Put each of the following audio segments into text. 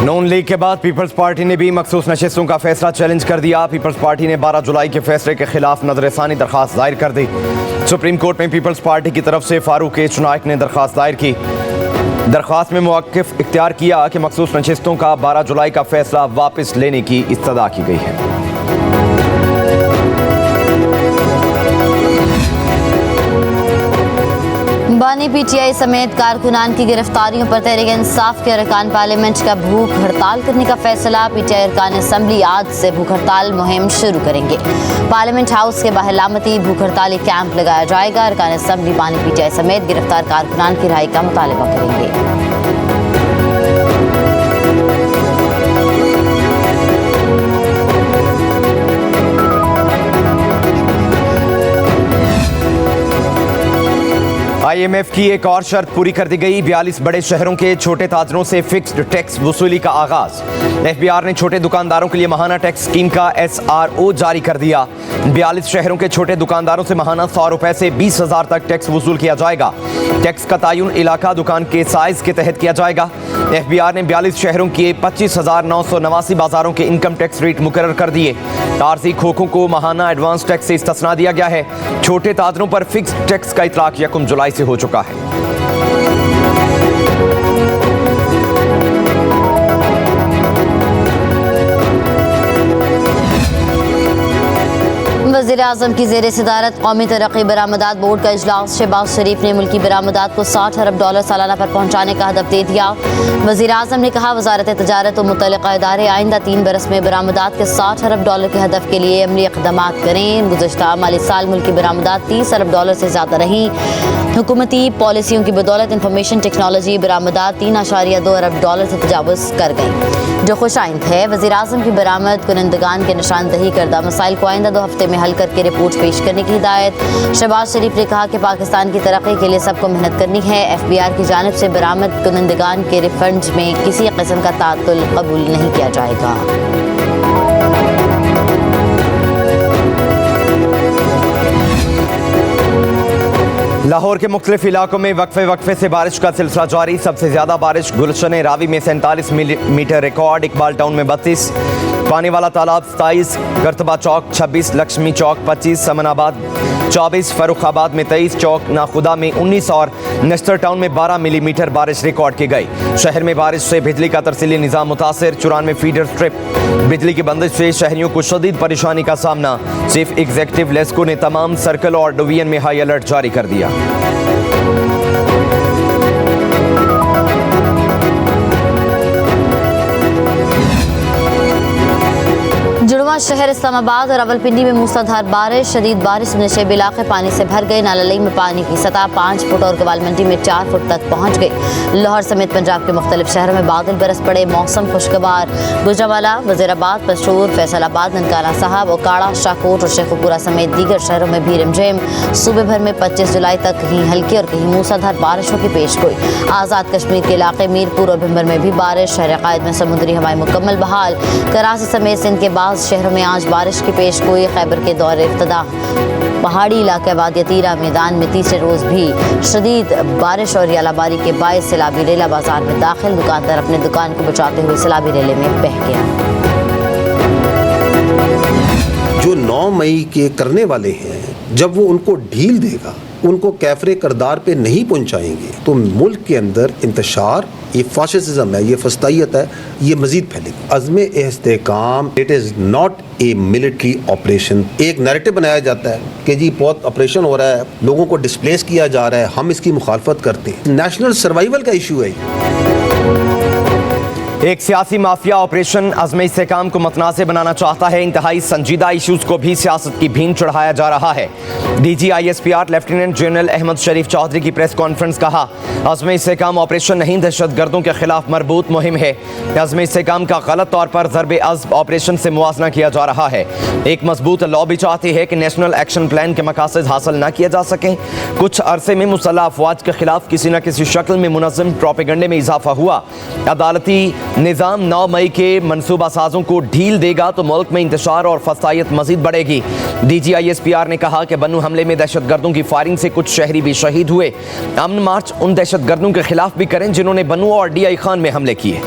नून league के बाद peoples party ने भी मखसूस नशिस्तों का फैसला चैलेंज कर दिया। पीपल्स पार्टी ने 12 जुलाई के फैसले के खिलाफ नजरसानी दरख्वास्त दायर कर दी। सुप्रीम कोर्ट में पीपल्स पार्टी की तरफ से फारूक एच नाइक ने दरख्वास्त दायर की। दरख्वास्त में मौक़िफ़ इख्तियार किया कि मखसूस नशिस्तों का 12 जुलाई का फैसला वापस लेने की इस्तदा की गई है। बानी पीटीआई समेत कारकुनान की गिरफ्तारियों पर तहरीक इंसाफ के अरकान पार्लियामेंट का भूख हड़ताल करने का फैसला। पीटीआई अरकान असम्बली आज से भूख हड़ताल मुहिम शुरू करेंगे। पार्लियामेंट हाउस के बाहर लामती भूख हड़ताली कैंप लगाया जाएगा। अरकान असम्बली बानी पीटीआई समेत गिरफ्तार कारकुनान की रिहाई का मुतालबा करेंगे। IMF की एक और शर्त पूरी कर दी गई। 42 बड़े शहरों के छोटे ताजरों से फिक्स्ड टैक्स वसूली का आगाज। FBR ने छोटे दुकानदारों के लिए महाना टैक्स स्कीम का SRO जारी कर दिया। 42 शहरों के छोटे दुकानदारों से महाना 100 रुपए से 20,000 तक टैक्स वसूल किया जाएगा। टैक्स का तयन इलाका दुकान के साइज के तहत किया जाएगा। FBR ने 42 शहरों के 25,989 बाजारों के इनकम टैक्स रेट मुकर्रर कर दिए। आरजी खोखों को महाना एडवांस टैक्स से इस्तिस्ना दिया गया है। छोटे ताजरों पर फिक्स्ड टैक्स का इतलाक 1 जुलाई से हो चुका है। वज़ीर आज़म की ज़ेर सदारत कौमी तरक्की बरामदात बोर्ड का इजलास। शहबाज शरीफ ने मुल्की बरामदात को $60 अरब सालाना पर पहुँचाने का हदफ दे दिया। वज़ीर आज़म ने कहा, वज़ारत तजारत और मुतल्लिक़ा इदारे आइंदा 3 बरस में बरामदात के $60 अरब के हदफ के लिए अमली इक़दामात करें। गुज़श्ता माली साल मुल्की बरामदात $30 अरब से ज़्यादा रही। हुकूमती पॉलिसियों की बदौलत इंफॉर्मेशन टेक्नोलॉजी बरामदात $3.2 अरब से तजावुज़ कर गई, जो खुशाइंद है। वज़ीर आज़म की बरामद कुनंदगान के निशानदही करदा मसाइल को आइंदा 2 हफ्ते में हल करके रिपोर्ट पेश करने की हिदायत। शहबाज शरीफ ने कहा कि पाकिस्तान की तरक्की के लिए सबको मेहनत करनी है। FBR की जानिब से बरामद कुनंदगान के रिफंड्स में किसी किस्म का तातुल कबूल नहीं किया जाएगा। लाहौर के मुख्तलिफ इलाकों में वक्फे से बारिश का सिलसिला जारी। सबसे ज्यादा बारिश गुलशन रावी में 47 मिलीमीटर रिकॉर्ड, इकबाल टाउन में 32, पानी वाला तालाब 27, करतबा चौक 26, लक्ष्मी चौक 25, समनाबाद 24, फरुखाबाद में 23, चौक नाखुदा में 19 और नश्तर टाउन में 12 मिलीमीटर बारिश रिकॉर्ड की गई। शहर में बारिश से बिजली का तरसीली निज़ाम मुतासर। 94 फीडर स्ट्रिप बिजली की बंदिश से शहरियों को शदीद परेशानी का सामना। चीफ एग्जीक्यूटिव लेस्को ने तमाम सर्कल और डिवीजन में हाई अलर्ट जारी कर दिया। जुड़वा शहर इस्लामाबाद और रावलपिंडी में मूसलाधार बारिश। शदीद बारिश में शहर इलाके पानी से भर गए। नाललई में पानी की सतह 5 फुट और गवालमंडी में 4 फुट तक पहुँच गई। लाहौर समेत पंजाब के मुख्तलिफ शहरों में बादल बरस पड़े। मौसम खुशगवार। गुजरांवाला, वजीराबाद, पशूर, फैसलाबाद, ननकाना साहब, ओकाड़ा, शाहकोट और शेखुपुरा समेत दीगर शहरों में भी रिमझिम। सूबे भर में 25 जुलाई तक कहीं हल्की और कहीं मूसलाधार बारिशों की पेशगोई। आज़ाद कश्मीर के इलाके मीरपुर और भिम्बर में भी बारिश। शहर कायद में समुद्री हवाएं मुकम्मल बहाल। कराची समेत सिंध के बाद शहरों में आज बारिश की पेशगोई। खैबर के दौरे इब्तिदा। पहाड़ी इलाके वादिया तीरा मैदान में तीसरे रोज भी शदीद बारिश और यालाबारी के बायस सैलाबी रेला बाजार में दाखिल। दुकानदार अपने दुकान को बचाते हुए सैलाबी रेले में बह गया। जो 9 मई के करने वाले हैं, जब वो उनको ढील देगा, उनको कैफरे करदार पे नहीं पहुंचाएंगे, तो मुल्क के अंदर इंतशार, ये फाशिज्म है, ये फस्तायत है, ये मजीद फैलेगी। Azm Istehkam, it is not a military operation. एक नैरेटिव बनाया जाता है कि जी बहुत ऑपरेशन हो रहा है, लोगों को डिस्प्लेस किया जा रहा है, हम इसकी मुखालफत करते हैं। नेशनल सर्वाइवल का इशू है। एक सियासी माफिया ऑपरेशन अज़्म इस्तेहकाम को मतनाज़ बनाना चाहता है। इंतहाई संजीदा इशूज़ को भी सियासत की भीन चढ़ाया जा रहा है। DG ISPR lieutenant general Ahmed Sharif Chaudhry की प्रेस कॉन्फ्रेंस कहा, अज़्म इस्तेहकाम ऑपरेशन नहीं, दहशत गर्दों के खिलाफ मरबूत मुहिम है। अज़्म इस्तेहकाम का गलत तौर पर ज़रबे अज़्म ऑपरेशन से मुवाजना किया जा रहा है। एक मजबूत लॉबी चाहती है कि नेशनल एक्शन प्लान के मकासद हासिल न किए जा सकें। कुछ अरसे में मुसल्लह अफवाज के खिलाफ किसी न किसी शक्ल में मुनज़्ज़म प्रोपेगेंडे में इजाफा हुआ। अदालती निज़ाम 9 मई के मनसूबा साजों को ढील देगा तो मुल्क में इंतशार और फसायत मजीद बढ़ेगी। DG ISPR ने कहा कि बन्नू हमले में दहशत गर्दों की फायरिंग से कुछ शहरी भी शहीद हुए। अमन मार्च उन दहशत गर्दों के खिलाफ भी करें जिन्होंने बन्नू और DI खान में हमले किए।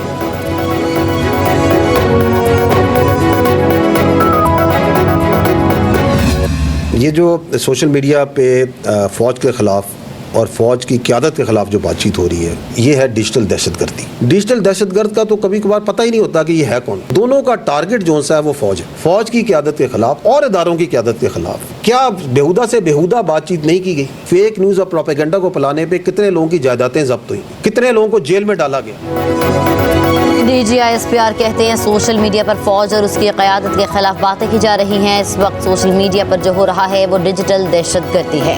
ये जो सोशल मीडिया पे फ़ौज के ख़िलाफ़ और फ़ौज की क़यादत के ख़िलाफ़ जो बातचीत हो रही है, ये है डिजिटल दहशतगर्दी। डिजिटल दहशतगर्द का तो कभी कभार पता ही नहीं होता कि ये है कौन। दोनों का टारगेट जो सा है वो फ़ौज है। फ़ौज की क़यादत के ख़िलाफ़ और इदारों की क़यादत के ख़िलाफ़ क्या बेहुदा से बेहुदा बातचीत नहीं की गई? फेक न्यूज़ और प्रोपेगेंडा को फैलाने पर कितने लोगों की जायदादें जब्त हुई, कितने लोगों को जेल में डाला गया। DGISPR कहते हैं सोशल मीडिया पर फौज और उसकी क़यादत के खिलाफ बातें की जा रही हैं। इस वक्त सोशल मीडिया पर जो हो रहा है वो डिजिटल दहशतगर्दी है।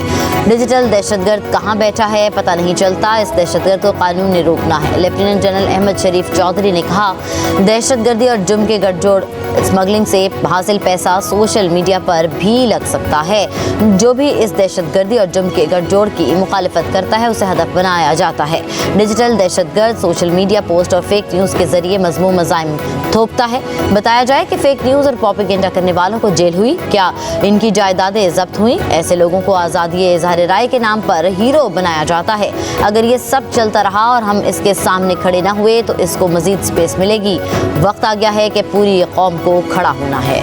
डिजिटल दहशतगर्द कहां बैठा है पता नहीं चलता। इस दहशतगर्द को कानून ने रोकना है। लेफ्टिनेंट जनरल अहमद शरीफ चौधरी ने कहा, दहशतगर्दी और जुर्म के गठजोड़ स्मगलिंग से हासिल पैसा सोशल मीडिया पर भी लग सकता है। जो भी इस दहशतगर्दी और जुर्म के गठजोड़ की मुखालिफत करता है उसे हदफ बनाया जाता है। डिजिटल दहशतगर्द सोशल मीडिया पोस्ट और फेक न्यूज़ के जरिए मजमूम मज़ाइम थोपता है। बताया जाए कि फेक न्यूज़ और प्रोपेगेंडा करने वालों को जेल हुई, क्या इनकी जायदादें जब्त हुई। ऐसे लोगों को आज़ादी इज़हार राय के नाम पर हीरो बनाया जाता है। अगर ये सब चलता रहा और हम इसके सामने खड़े न हुए तो इसको मजीद स्पेस मिलेगी। वक्त आ गया है कि पूरी कौम को खड़ा होना है।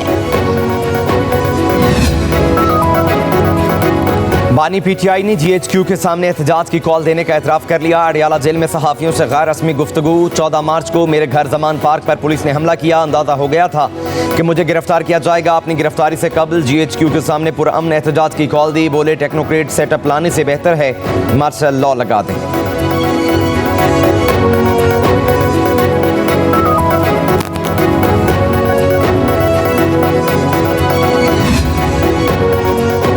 बानी PTI ने GHQ के सामने एहतजाज की कॉल देने का एतराफ़ कर लिया। अडियाला जेल में सहाफ़ियों से गैर रस्मी गुफ्तगू। 14 मार्च को मेरे घर जमान पार्क पर पुलिस ने हमला किया। अंदाज़ा हो गया था कि मुझे गिरफ्तार किया जाएगा। अपनी गिरफ्तारी से कबल GHQ के सामने पुरअमन एहतजाज की कॉल दी। बोले टेक्नोक्रेट सेटअप लाने से बेहतर है मार्शल लॉ लगा दें।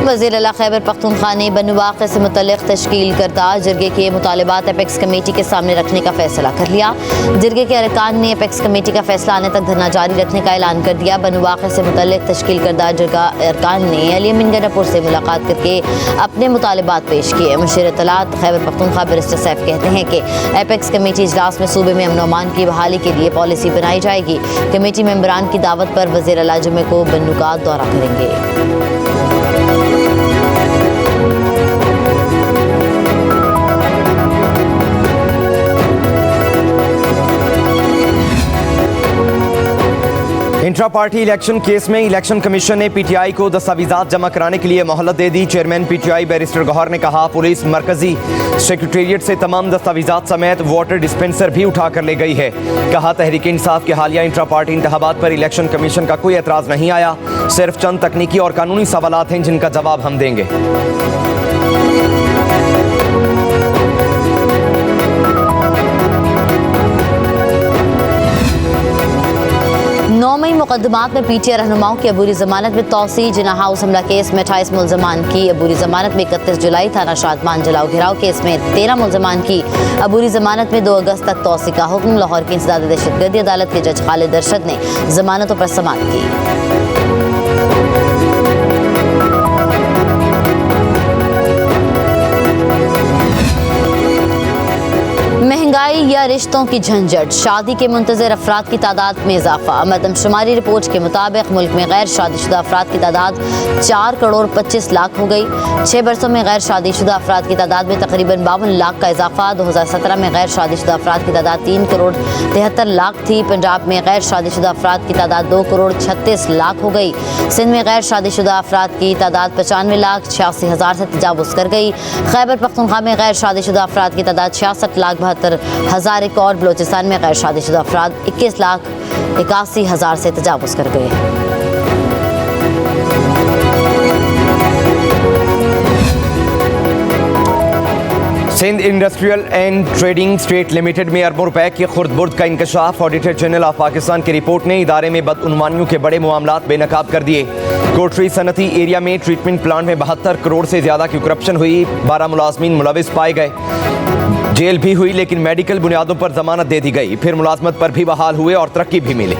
वज़ीर आला खैबर पख्तूनख्वा ने बनु वाक़े से मुतल्लिक़ तश्कील करदा जिरगे के मुतालबात अपेक्स कमेटी के सामने रखने का फैसला कर लिया। जिरगे के अरकान ने अपेक्स कमेटी का फैसला आने तक धरना जारी रखने का ऐलान कर दिया। बनु वाक़े से मुतल्लिक़ तश्कील करदा जिरगा अरकान ने अली अमीन गन्नापुर से मुलाकात करके अपने मुतालबात पेश किए। मुशीर इत्तलात खैबर पख्तूनख्वा बैरिस्टर सैफ कहते हैं कि अपेक्स कमेटी इजलास में सूबे में अमन अमान की बहाली के लिए पॉलिसी बनाई जाएगी। कमेटी मेंबरान की दावत पर वज़ीर आला जुमे को बन्नू का दौरा करेंगे। 'इंट्रा पार्टी इलेक्शन केस में इलेक्शन कमीशन ने PTI को दस्तावेजात जमा कराने के लिए मोहलत दे दी। चेयरमैन PTI बैरिस्टर गौहर ने कहा, पुलिस मरकजी सेक्रेटेरिएट से तमाम दस्तावेजात समेत वोटर डिस्पेंसर भी उठा कर ले गई है। कहा, तहरीक इंसाफ के हालिया इंट्रा पार्टी इंतखाबात पर इलेक्शन कमीशन का कोई एतराज़ नहीं आया। सिर्फ चंद तकनीकी और कानूनी सवालात हैं जिनका जवाब हम देंगे। 9 मई मुकदमात में PTI रहनुमाओं की अबूरी जमानत में तौसी। जिना हाउस हमला केस में 28 मुलजमान की अबूरी जमानत में 31 जुलाई, थाना शादमान जलाओ घिराव केस में 13 मुलजमान की अबूरी जमानत में 2 अगस्त तक तौसी का हुक्म। लाहौर की इंसदाद दहशतगर्दी अदालत के जज खालिद अरशद ने जमानतों पर समाअत की। महंगाई या रिश्तों की झंझट, शादी के मुंतज़िर अफराद की तादाद में इजाफा। मरदमशुमारी रिपोर्ट के मुताबिक मुल्क में गैर शादीशुदा अफराद की तादाद 4 करोड़ 25 लाख हो गई। 6 बरसों में गैर शादीशुदा अफराद की तादाद में तकरीबन 52 लाख का इजाफा। 2017 में गैर शादीशुदा अफराद की तादाद 3 करोड़ 73 लाख थी। पंजाब में गैर शादीशुदा अफराद की तादाद 2 करोड़ 36 लाख हो गई। सिंध में गैर शादीशुदा अफराद की तादाद 95 लाख 86 हज़ार से तजावुज़ कर गई। खैबर पख्तूनख्वा में गैर शादीशुदा अफराद की तादाद 66 लाख 72 हज़ार एक और। बलोचिस्तान में गैर शादीशुदा अफराद 21 लाख 81 हज़ार से तजावुज़ कर गए। Sindh industrial and trading state limited में अरबों रुपए की खुर्द-बुर्द का इंकशाफ। ऑडिटर जनरल ऑफ पाकिस्तान की रिपोर्ट ने इदारे में बदउनवानियों के बड़े मामलात बेनकाब कर दिए। कोटरी सनती एरिया में ट्रीटमेंट प्लांट में 72 करोड़ से ज़्यादा की करप्शन हुई। 12 मुलाजमीन मुलविस पाए गए। जेल भी हुई लेकिन मेडिकल बुनियादों पर जमानत दे दी गई। फिर मुलाजमत पर भी बहाल हुए और तरक्की भी मिली।